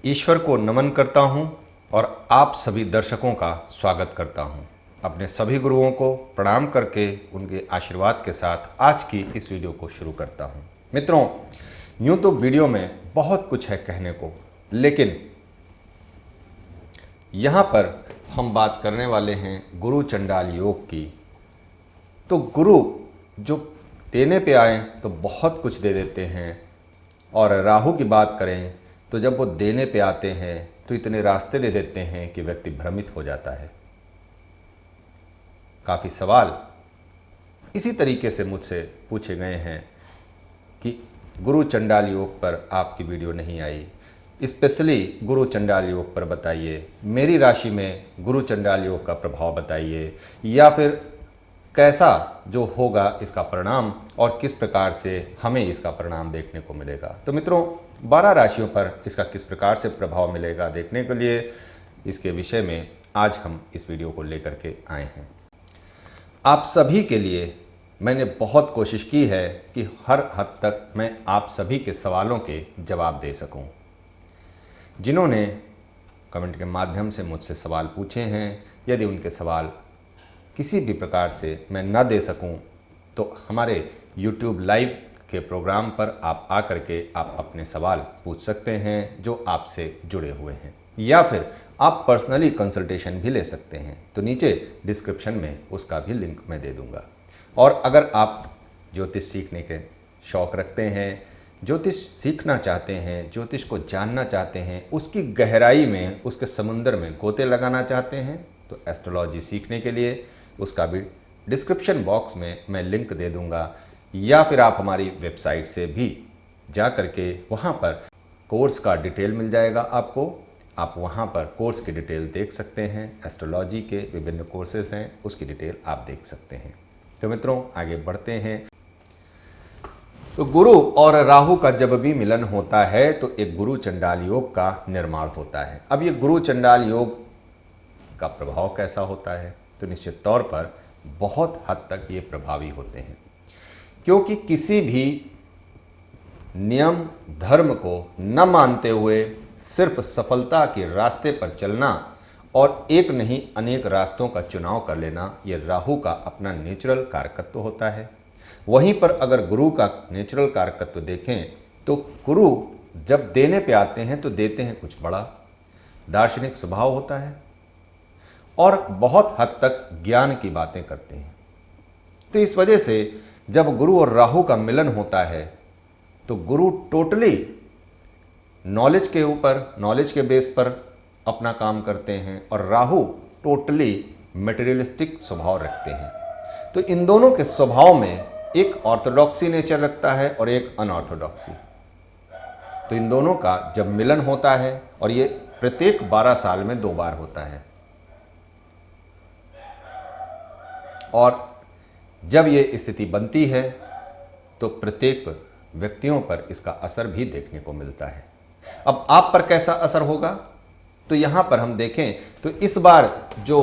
ईश्वर को नमन करता हूं और आप सभी दर्शकों का स्वागत करता हूं। अपने सभी गुरुओं को प्रणाम करके उनके आशीर्वाद के साथ आज की इस वीडियो को शुरू करता हूं। मित्रों, यूं तो वीडियो में बहुत कुछ है कहने को, लेकिन यहाँ पर हम बात करने वाले हैं गुरु चंडाल योग की। तो गुरु जो देने पे आए तो बहुत कुछ दे देते हैं, और राहु की बात करें तो जब वो देने पे आते हैं तो इतने रास्ते दे देते हैं कि व्यक्ति भ्रमित हो जाता है। काफ़ी सवाल इसी तरीके से मुझसे पूछे गए हैं कि गुरु चंडाल योग पर आपकी वीडियो नहीं आई, स्पेशली गुरु चंडाल योग पर बताइए, मेरी राशि में गुरु चंडाल योग का प्रभाव बताइए, या फिर कैसा जो होगा इसका परिणाम और किस प्रकार से हमें इसका परिणाम देखने को मिलेगा। तो मित्रों, 12 राशियों पर इसका किस प्रकार से प्रभाव मिलेगा देखने के लिए इसके विषय में आज हम इस वीडियो को लेकर के आए हैं। आप सभी के लिए मैंने बहुत कोशिश की है कि हर हद तक मैं आप सभी के सवालों के जवाब दे सकूं। जिन्होंने कमेंट के माध्यम से मुझसे सवाल पूछे हैं, यदि उनके सवाल किसी भी प्रकार से मैं न दे सकूं तो हमारे YouTube लाइव के प्रोग्राम पर आप आकर के आप अपने सवाल पूछ सकते हैं जो आपसे जुड़े हुए हैं, या फिर आप पर्सनली कंसल्टेशन भी ले सकते हैं। तो नीचे डिस्क्रिप्शन में उसका भी लिंक मैं दे दूंगा। और अगर आप ज्योतिष सीखने के शौक़ रखते हैं, ज्योतिष सीखना चाहते हैं, ज्योतिष को जानना चाहते हैं, उसकी गहराई में, उसके समुंदर में गोते लगाना चाहते हैं, तो एस्ट्रोलॉजी सीखने के लिए उसका भी डिस्क्रिप्शन बॉक्स में मैं लिंक दे दूंगा, या फिर आप हमारी वेबसाइट से भी जा करके वहाँ पर कोर्स का डिटेल मिल जाएगा आपको। आप वहाँ पर कोर्स की डिटेल देख सकते हैं, एस्ट्रोलॉजी के विभिन्न कोर्सेज हैं उसकी डिटेल आप देख सकते हैं। तो मित्रों, आगे बढ़ते हैं। तो गुरु और राहु का जब भी मिलन होता है तो एक गुरु चंडाल योग का निर्माण होता है। अब ये गुरु चंडाल योग का प्रभाव कैसा होता है? तो निश्चित तौर पर बहुत हद तक ये प्रभावी होते हैं, क्योंकि किसी भी नियम धर्म को न मानते हुए सिर्फ सफलता के रास्ते पर चलना और एक नहीं अनेक रास्तों का चुनाव कर लेना, ये राहु का अपना नेचुरल कारकत्व होता है। वहीं पर अगर गुरु का नेचुरल कारकत्व देखें तो गुरु जब देने पे आते हैं तो देते हैं कुछ बड़ा, दार्शनिक स्वभाव होता है और बहुत हद तक ज्ञान की बातें करते हैं। तो इस वजह से जब गुरु और राहु का मिलन होता है तो गुरु टोटली नॉलेज के ऊपर, नॉलेज के बेस पर अपना काम करते हैं, और राहु टोटली मटेरियलिस्टिक स्वभाव रखते हैं। तो इन दोनों के स्वभाव में एक ऑर्थोडॉक्सी नेचर रखता है और एक अनऑर्थोडॉक्सी। तो इन दोनों का जब मिलन होता है, और ये प्रत्येक 12 साल में 2 बार होता है, और जब ये स्थिति बनती है तो प्रत्येक व्यक्तियों पर इसका असर भी देखने को मिलता है। अब आप पर कैसा असर होगा, तो यहाँ पर हम देखें तो इस बार जो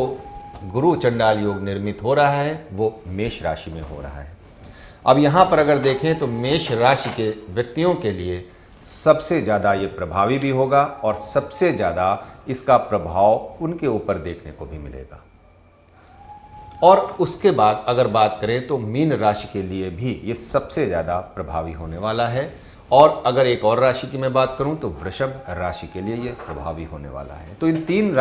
गुरु चंडाल योग निर्मित हो रहा है वो मेष राशि में हो रहा है। अब यहाँ पर अगर देखें तो मेष राशि के व्यक्तियों के लिए सबसे ज़्यादा ये प्रभावी भी होगा, और सबसे ज़्यादा इसका प्रभाव उनके ऊपर देखने को भी मिलेगा। और उसके बाद अगर बात करें तो मीन राशि के लिए भी ये सबसे ज़्यादा प्रभावी होने वाला है, और अगर एक और राशि की मैं बात करूं तो वृषभ राशि के लिए ये प्रभावी होने वाला है। तो इन 3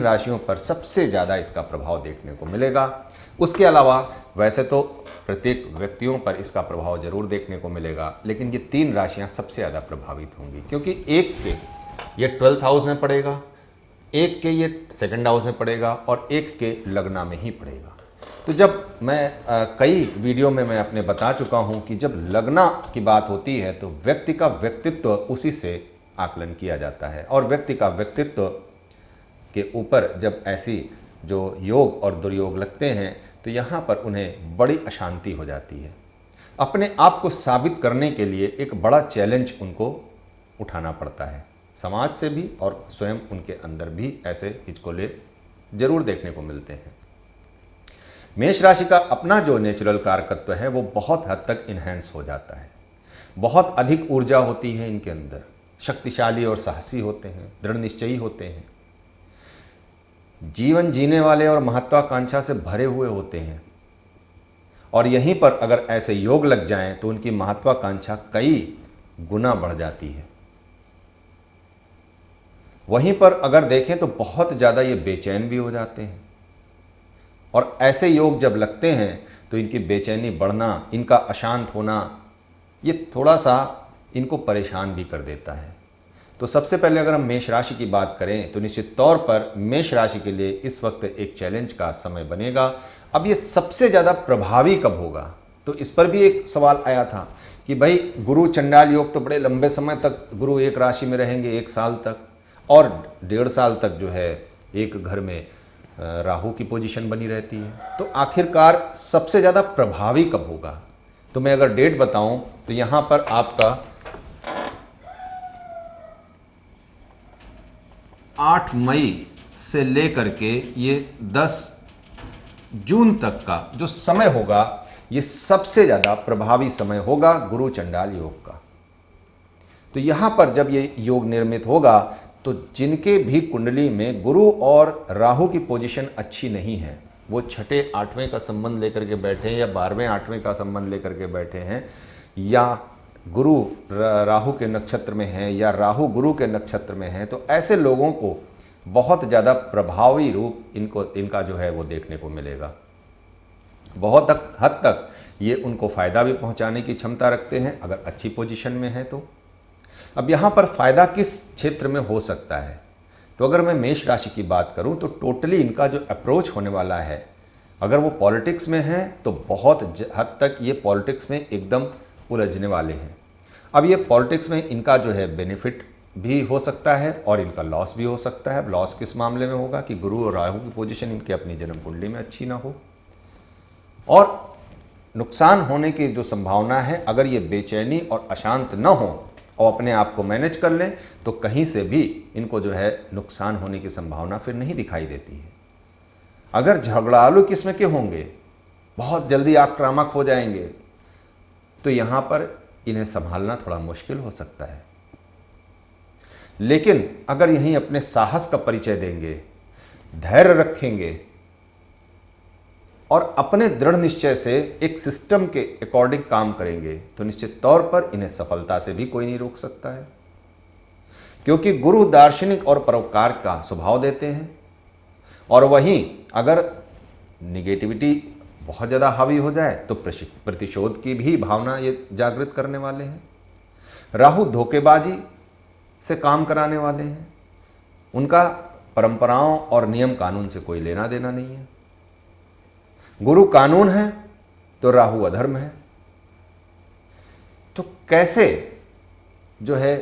राशियों पर सबसे ज़्यादा इसका प्रभाव देखने को मिलेगा। उसके अलावा वैसे तो प्रत्येक व्यक्तियों पर इसका प्रभाव जरूर देखने को मिलेगा, लेकिन ये 3 राशियाँ सबसे ज़्यादा प्रभावित होंगी, क्योंकि एक के ये 12th हाउस में पड़ेगा, एक के ये 2nd हाउस में पड़ेगा, और एक के लग्ना में ही पड़ेगा। तो जब मैं कई वीडियो में मैं अपने बता चुका हूँ कि जब लग्ना की बात होती है तो व्यक्ति का व्यक्तित्व उसी से आकलन किया जाता है, और व्यक्ति का व्यक्तित्व के ऊपर जब ऐसी जो योग और दुर्योग लगते हैं तो यहाँ पर उन्हें बड़ी अशांति हो जाती है। अपने आप को साबित करने के लिए एक बड़ा चैलेंज उनको उठाना पड़ता है, समाज से भी और स्वयं उनके अंदर भी ऐसे हिचकोले जरूर देखने को मिलते हैं। मेष राशि का अपना जो नेचुरल कारकत्व है वो बहुत हद तक इन्हेंस हो जाता है, बहुत अधिक ऊर्जा होती है इनके अंदर, शक्तिशाली और साहसी होते हैं, दृढ़ निश्चयी होते हैं, जीवन जीने वाले और महत्वाकांक्षा से भरे हुए होते हैं। और यहीं पर अगर ऐसे योग लग जाएं तो उनकी महत्वाकांक्षा कई गुना बढ़ जाती है। वहीं पर अगर देखें तो बहुत ज़्यादा ये बेचैन भी हो जाते हैं, और ऐसे योग जब लगते हैं तो इनकी बेचैनी बढ़ना, इनका अशांत होना, ये थोड़ा सा इनको परेशान भी कर देता है। तो सबसे पहले अगर हम मेष राशि की बात करें तो निश्चित तौर पर मेष राशि के लिए इस वक्त एक चैलेंज का समय बनेगा। अब ये सबसे ज़्यादा प्रभावी कब होगा, तो इस पर भी एक सवाल आया था कि भाई गुरु चंडाल योग तो बड़े लंबे समय तक गुरु एक राशि में रहेंगे, 1 साल तक, और 1.5 साल तक जो है एक घर में राहु की पोजीशन बनी रहती है। तो आखिरकार सबसे ज़्यादा प्रभावी कब होगा, तो मैं अगर डेट बताऊं तो यहाँ पर आपका 8 मई से लेकर के ये 10 जून तक का जो समय होगा, ये सबसे ज़्यादा प्रभावी समय होगा गुरु चंडाल योग का। तो यहाँ पर जब ये योग निर्मित होगा तो जिनके भी कुंडली में गुरु और राहु की पोजीशन अच्छी नहीं है, वो 6ठे 8वें का संबंध लेकर के बैठे हैं या 12वें 8वें का संबंध लेकर के बैठे हैं, या गुरु राहु के नक्षत्र में हैं या राहु गुरु के नक्षत्र में हैं, तो ऐसे लोगों को बहुत ज़्यादा प्रभावी रूप इनका जो है वो देखने को मिलेगा। बहुत हद तक ये उनको फ़ायदा भी पहुंचाने की क्षमता रखते हैं अगर अच्छी पोजीशन में है तो। अब यहाँ पर फ़ायदा किस क्षेत्र में हो सकता है, तो अगर मैं मेष राशि की बात करूँ तो टोटली इनका जो अप्रोच होने वाला है, अगर वो पॉलिटिक्स में है तो बहुत हद तक ये पॉलिटिक्स में एकदम उलझने वाले हैं। अब ये पॉलिटिक्स में इनका जो है बेनिफिट भी हो सकता है और इनका लॉस भी हो सकता है। लॉस किस मामले में होगा कि गुरु और राहु की पोजीशन इनके अपनी जन्म कुंडली में अच्छी ना हो, और नुकसान होने की जो संभावना है, अगर ये बेचैनी और अशांत न हो और अपने आप को मैनेज कर लें तो कहीं से भी इनको जो है नुकसान होने की संभावना फिर नहीं दिखाई देती है। अगर झगड़ालू किस्म के होंगे, बहुत जल्दी आक्रामक हो जाएंगे, तो यहाँ पर इन्हें संभालना थोड़ा मुश्किल हो सकता है। लेकिन अगर यहीं अपने साहस का परिचय देंगे, धैर्य रखेंगे और अपने दृढ़ निश्चय से एक सिस्टम के अकॉर्डिंग काम करेंगे, तो निश्चित तौर पर इन्हें सफलता से भी कोई नहीं रोक सकता है। क्योंकि गुरु दार्शनिक और परोपकार का स्वभाव देते हैं, और वहीं अगर निगेटिविटी बहुत ज़्यादा हावी हो जाए तो प्रतिशोध की भी भावना ये जागृत करने वाले हैं। राहु धोखेबाजी से काम कराने वाले हैं, उनका परंपराओं और नियम कानून से कोई लेना देना नहीं है। गुरु कानून है तो राहु अधर्म है। तो कैसे जो है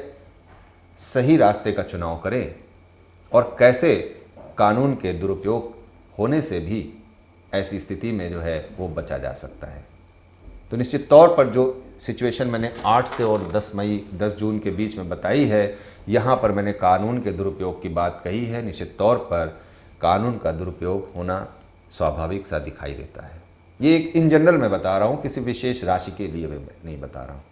सही रास्ते का चुनाव करें और कैसे कानून के दुरुपयोग होने से भी ऐसी स्थिति में जो है वो बचा जा सकता है। तो निश्चित तौर पर जो सिचुएशन मैंने 8 से और 10 जून के बीच में बताई है, यहाँ पर मैंने कानून के दुरुपयोग की बात कही है। निश्चित तौर पर कानून का दुरुपयोग होना स्वाभाविक सा दिखाई देता है। ये एक इन जनरल मैं बता रहा हूँ, किसी विशेष राशि के लिए मैं नहीं बता रहा हूँ।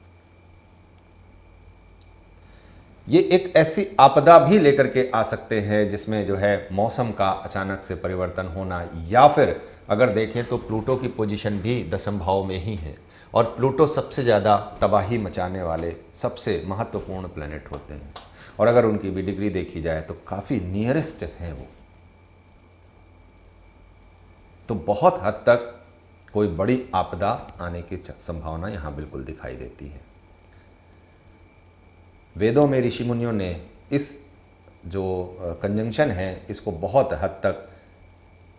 ये एक ऐसी आपदा भी लेकर के आ सकते हैं जिसमें जो है मौसम का अचानक से परिवर्तन होना, या फिर अगर देखें तो प्लूटो की पोजीशन भी 10वें भाव में ही है, और प्लूटो सबसे ज़्यादा तबाही मचाने वाले सबसे महत्वपूर्ण प्लैनेट होते हैं, और अगर उनकी भी डिग्री देखी जाए तो काफ़ी नियरेस्ट हैं वो। तो बहुत हद तक कोई बड़ी आपदा आने की संभावना यहाँ बिल्कुल दिखाई देती है। वेदों में ऋषि मुनियों ने इस जो कंजंक्शन है इसको बहुत हद तक,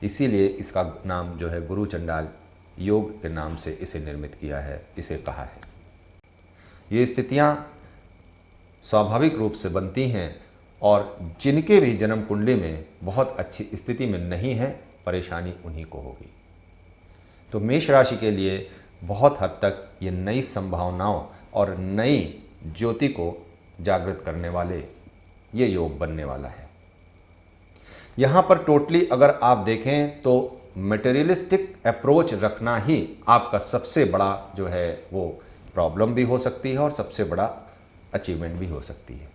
इसीलिए इसका नाम जो है गुरु चंडाल योग के नाम से इसे निर्मित किया है, इसे कहा है। ये स्थितियाँ स्वाभाविक रूप से बनती हैं, और जिनके भी जन्म कुंडली में बहुत अच्छी स्थिति में नहीं है, परेशानी उन्हीं को होगी। तो मेष राशि के लिए बहुत हद तक ये नई संभावनाओं और नई ज्योति को जागृत करने वाले ये योग बनने वाला है। यहाँ पर टोटली अगर आप देखें तो मटेरियलिस्टिक अप्रोच रखना ही आपका सबसे बड़ा जो है वो प्रॉब्लम भी हो सकती है और सबसे बड़ा अचीवमेंट भी हो सकती है।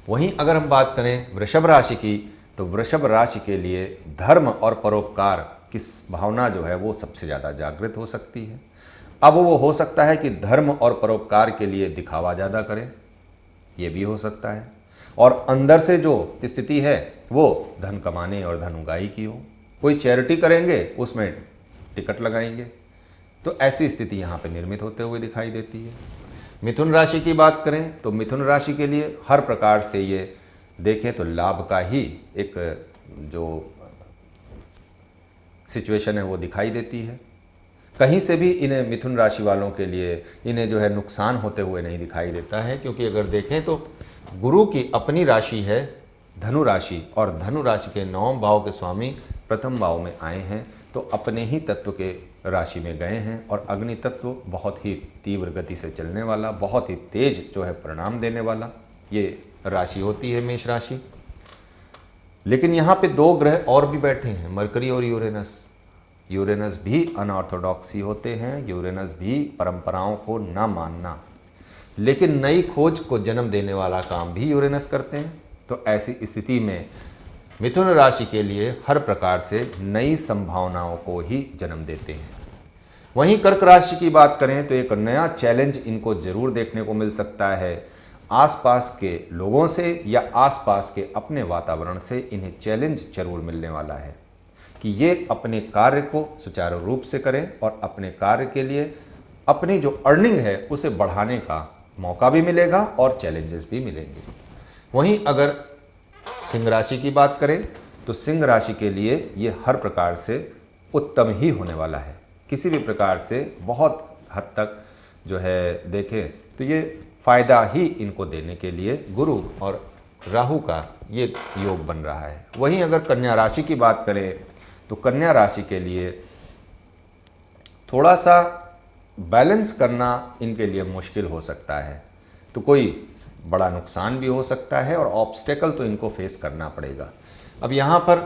वहीं अगर हम बात करें वृषभ राशि की, तो वृषभ राशि के लिए धर्म और परोपकार की भावना जो है वो सबसे ज़्यादा जागृत हो सकती है। अब वो हो सकता है कि धर्म और परोपकार के लिए दिखावा ज़्यादा करें, ये भी हो सकता है, और अंदर से जो स्थिति है वो धन कमाने और धन उगाही की हो। कोई चैरिटी करेंगे, उसमें टिकट लगाएंगे, तो ऐसी स्थिति यहाँ पे निर्मित होते हुए दिखाई देती है। मिथुन राशि की बात करें तो मिथुन राशि के लिए हर प्रकार से ये देखें तो लाभ का ही एक जो सिचुएशन है वो दिखाई देती है। कहीं से भी इन्हें मिथुन राशि वालों के लिए इन्हें जो है नुकसान होते हुए नहीं दिखाई देता है, क्योंकि अगर देखें तो गुरु की अपनी राशि है धनु राशि, और धनु राशि के 9वें भाव के स्वामी प्रथम भाव में आए हैं, तो अपने ही तत्व के राशि में गए हैं, और अग्नि तत्व बहुत ही तीव्र गति से चलने वाला, बहुत ही तेज जो है परिणाम देने वाला ये राशि होती है मेष राशि। लेकिन यहाँ पे 2 ग्रह और भी बैठे हैं, मरकरी और यूरेनस। यूरेनस भी अनऑर्थोडॉक्सी होते हैं, यूरेनस भी परंपराओं को ना मानना, लेकिन नई खोज को जन्म देने वाला काम भी यूरेनस करते हैं। तो ऐसी स्थिति में मिथुन राशि के लिए हर प्रकार से नई संभावनाओं को ही जन्म देते हैं। वहीं कर्क राशि की बात करें तो एक नया चैलेंज इनको जरूर देखने को मिल सकता है। आसपास के लोगों से या आसपास के अपने वातावरण से इन्हें चैलेंज जरूर मिलने वाला है कि ये अपने कार्य को सुचारू रूप से करें, और अपने कार्य के लिए अपनी जो अर्निंग है उसे बढ़ाने का मौका भी मिलेगा और चैलेंजेस भी मिलेंगे। वहीं अगर सिंह राशि की बात करें तो सिंह राशि के लिए ये हर प्रकार से उत्तम ही होने वाला है। किसी भी प्रकार से बहुत हद तक जो है देखें तो ये फायदा ही इनको देने के लिए गुरु और राहु का ये योग बन रहा है। वहीं अगर कन्या राशि की बात करें तो कन्या राशि के लिए थोड़ा सा बैलेंस करना इनके लिए मुश्किल हो सकता है, तो कोई बड़ा नुकसान भी हो सकता है और ऑब्स्टेकल तो इनको फेस करना पड़ेगा। अब यहाँ पर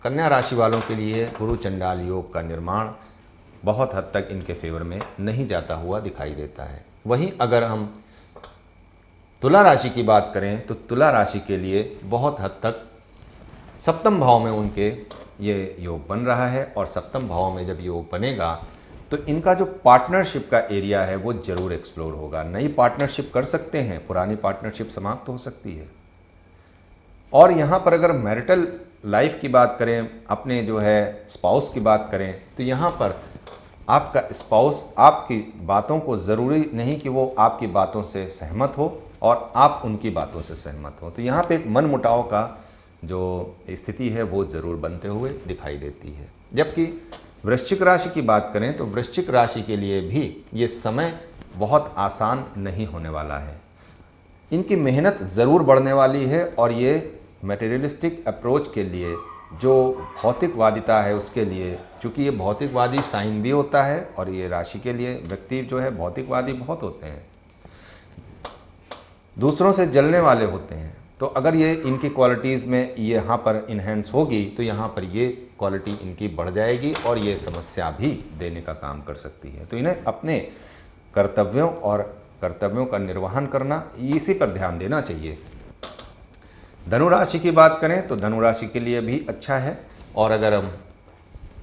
कन्या राशि वालों के लिए गुरु चंडाल योग का निर्माण बहुत हद तक इनके फेवर में नहीं जाता हुआ दिखाई देता है। वहीं अगर हम तुला राशि की बात करें तो तुला राशि के लिए बहुत हद तक सप्तम भाव में उनके ये योग बन रहा है, और सप्तम भाव में जब योग बनेगा तो इनका जो पार्टनरशिप का एरिया है वो जरूर एक्सप्लोर होगा। नई पार्टनरशिप कर सकते हैं, पुरानी पार्टनरशिप समाप्त हो सकती है। और यहाँ पर अगर मैरिटल लाइफ की बात करें, अपने जो है स्पाउस की बात करें, तो यहाँ पर आपका स्पाउस आपकी बातों को ज़रूरी नहीं कि वो आपकी बातों से सहमत हो और आप उनकी बातों से सहमत हो, तो यहाँ पे एक मन मुटाव का जो स्थिति है वो ज़रूर बनते हुए दिखाई देती है। जबकि वृश्चिक राशि की बात करें तो वृश्चिक राशि के लिए भी ये समय बहुत आसान नहीं होने वाला है। इनकी मेहनत ज़रूर बढ़ने वाली है, और ये मटेरियलिस्टिक अप्रोच के लिए जो भौतिकवादिता है उसके लिए, चूँकि ये भौतिकवादी साइन भी होता है, और ये राशि के लिए व्यक्ति जो है भौतिकवादी बहुत होते हैं, दूसरों से जलने वाले होते हैं। तो अगर ये इनकी क्वालिटीज़ में यहाँ पर इन्हेंस होगी तो यहाँ पर ये क्वालिटी इनकी बढ़ जाएगी और ये समस्या भी देने का काम कर सकती है। तो इन्हें अपने कर्तव्यों का निर्वहन करना, इसी पर ध्यान देना चाहिए। धनु राशि की बात करें तो धनु राशि के लिए भी अच्छा है, और अगर हम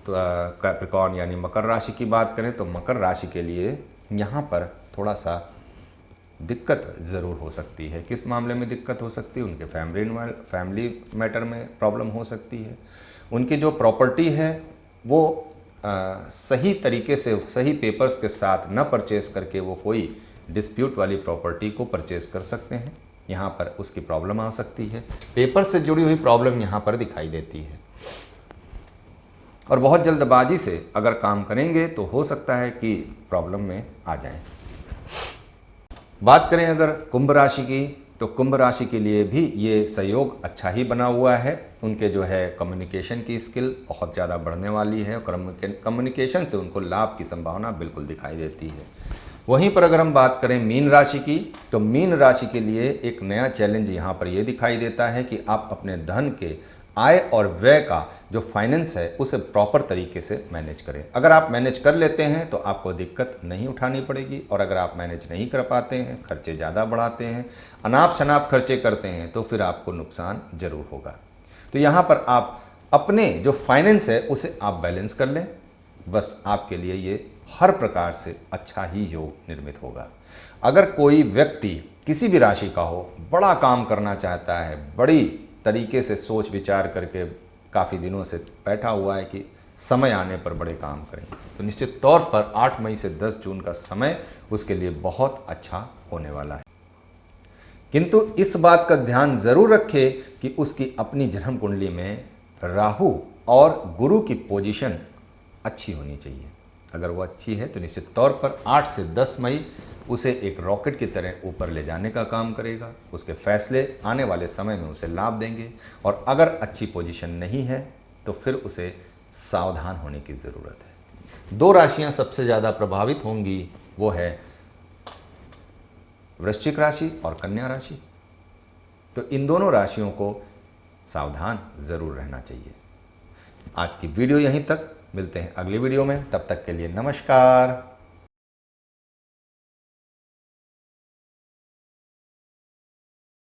तो कैप्रिकॉर्न यानी मकर राशि की बात करें तो मकर राशि के लिए यहाँ पर थोड़ा सा दिक्कत ज़रूर हो सकती है। किस मामले में दिक्कत हो सकती है? उनके फैमिली मैटर में प्रॉब्लम हो सकती है। उनकी जो प्रॉपर्टी है वो सही तरीके से सही पेपर्स के साथ न परचेस करके वो कोई डिस्प्यूट वाली प्रॉपर्टी को परचेस कर सकते हैं, यहाँ पर उसकी प्रॉब्लम आ सकती है। पेपर से जुड़ी हुई प्रॉब्लम यहाँ पर दिखाई देती है, और बहुत जल्दबाजी से अगर काम करेंगे तो हो सकता है कि प्रॉब्लम में आ जाएं। बात करें अगर कुंभ राशि की तो कुंभ राशि के लिए भी ये सहयोग अच्छा ही बना हुआ है। उनके जो है कम्युनिकेशन की स्किल बहुत ज़्यादा बढ़ने वाली है, और कम्युनिकेशन से उनको लाभ की संभावना बिल्कुल दिखाई देती है। वहीं पर अगर हम बात करें मीन राशि की तो मीन राशि के लिए एक नया चैलेंज यहाँ पर ये दिखाई देता है कि आप अपने धन के आय और व्यय का जो फाइनेंस है उसे प्रॉपर तरीके से मैनेज करें। अगर आप मैनेज कर लेते हैं तो आपको दिक्कत नहीं उठानी पड़ेगी, और अगर आप मैनेज नहीं कर पाते हैं, खर्चे ज़्यादा बढ़ाते हैं, अनाप शनाप खर्चे करते हैं, तो फिर आपको नुकसान ज़रूर होगा। तो यहाँ पर आप अपने जो फाइनेंस है उसे आप बैलेंस कर लें, बस आपके लिए ये हर प्रकार से अच्छा ही योग निर्मित होगा। अगर कोई व्यक्ति किसी भी राशि का हो, बड़ा काम करना चाहता है, बड़ी तरीके से सोच विचार करके काफ़ी दिनों से बैठा हुआ है कि समय आने पर बड़े काम करेंगे, तो निश्चित तौर पर 8 मई से 10 जून का समय उसके लिए बहुत अच्छा होने वाला है। किंतु इस बात का ध्यान जरूर रखे कि उसकी अपनी जन्म कुंडली में राहु और गुरु की पोजीशन अच्छी होनी चाहिए। अगर वो अच्छी है तो निश्चित तौर पर 8 से 10 मई उसे एक रॉकेट की तरह ऊपर ले जाने का काम करेगा। उसके फैसले आने वाले समय में उसे लाभ देंगे, और अगर अच्छी पोजीशन नहीं है तो फिर उसे सावधान होने की ज़रूरत है। 2 राशियां सबसे ज़्यादा प्रभावित होंगी, वो है वृश्चिक राशि और कन्या राशि। तो इन दोनों राशियों को सावधान ज़रूर रहना चाहिए। आज की वीडियो यहीं तक, मिलते हैं अगली वीडियो में, तब तक के लिए नमस्कार।